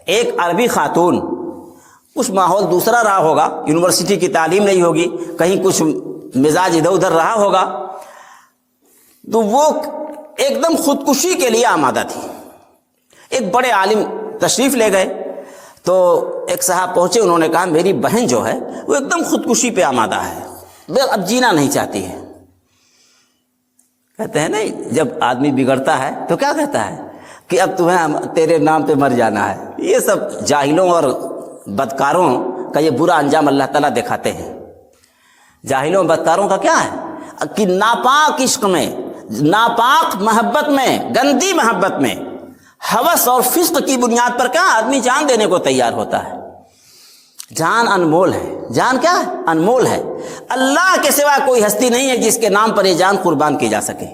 ایک عربی خاتون، کچھ ماحول دوسرا رہا ہوگا، یونیورسٹی کی تعلیم نہیں ہوگی، کہیں کچھ مزاج ادھر ادھر رہا ہوگا، تو وہ ایک دم خودکشی کے لیے آمادہ تھی۔ ایک بڑے عالم تشریف لے گئے تو ایک صاحب پہنچے، انہوں نے کہا میری بہن جو ہے وہ ایک دم خودکشی پہ آمادہ ہے، اب جینا نہیں چاہتی ہے۔ کہتے ہیں نہیں، جب آدمی بگڑتا ہے تو کیا کہتا ہے کہ اب تمہیں تیرے نام پہ مر جانا ہے۔ یہ سب جاہلوں اور بدکاروں کا یہ برا انجام اللہ تعالیٰ دکھاتے ہیں۔ جاہلوں اور بدکاروں کا کیا ہے کہ ناپاک عشق میں، ناپاک محبت میں، گندی محبت میں، ہوس اور فسق کی بنیاد پر کیا آدمی جان دینے کو تیار ہوتا ہے۔ جان انمول ہے، جان کیا ہے؟ انمول ہے۔ اللہ کے سوا کوئی ہستی نہیں ہے جس کے نام پر یہ جان قربان کی جا سکے،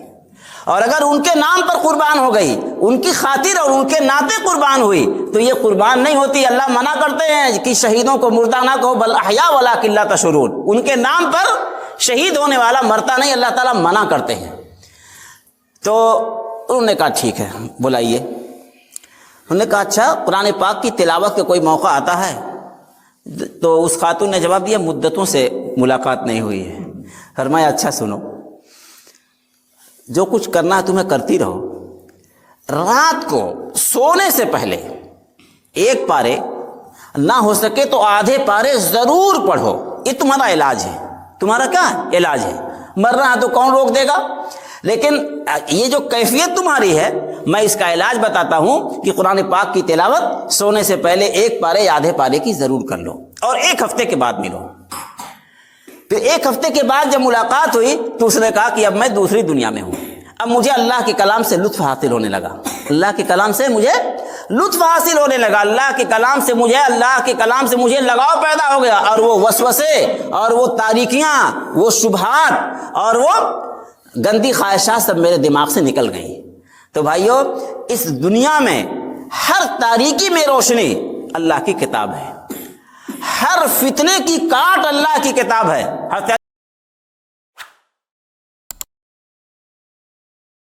اور اگر ان کے نام پر قربان ہو گئی، ان کی خاطر اور ان کے ناطے قربان ہوئی تو یہ قربان نہیں ہوتی۔ اللہ منع کرتے ہیں کہ شہیدوں کو مردہ نہ کہو، بل احیاء ولکن لا تشعرون، ان کے نام پر شہید ہونے والا مرتا نہیں، اللہ تعالیٰ منع کرتے ہیں۔ تو انہوں نے کہا ٹھیک ہے بلائیے۔ انہوں نے کہا اچھا قرآن پاک کی تلاوت کا کوئی موقع آتا ہے؟ تو اس خاتون نے جواب دیا مدتوں سے ملاقات نہیں ہوئی ہے۔ فرمایا اچھا سنو، جو کچھ کرنا ہے تمہیں کرتی رہو، رات کو سونے سے پہلے ایک پارے، نہ ہو سکے تو آدھے پارے ضرور پڑھو۔ یہ تمہارا علاج ہے، تمہارا کیا ہے؟ علاج ہے۔ مرنا ہے تو کون روک دے گا؟ لیکن یہ جو کیفیت تمہاری ہے، میں اس کا علاج بتاتا ہوں کہ قرآن پاک کی تلاوت سونے سے پہلے ایک پارے یا آدھے پارے کی ضرور کر لو، اور ایک ہفتے کے بعد ملو۔ پھر ایک ہفتے کے بعد جب ملاقات ہوئی تو اس نے کہا کہ اب میں دوسری دنیا میں ہوں، اب مجھے اللہ کے کلام سے لطف حاصل ہونے لگا، اللہ کے کلام سے مجھے لطف حاصل ہونے لگا، اللہ کے کلام سے مجھے لگاؤ پیدا ہو گیا، اور وہ وسوسے اور وہ تاریکیاں، وہ شبہات اور وہ گندی خواہشات سب میرے دماغ سے نکل گئیں۔ تو بھائیو، اس دنیا میں ہر تاریکی میں روشنی اللہ کی کتاب ہے، ہر فتنے کی کاٹ اللہ کی کتاب ہے۔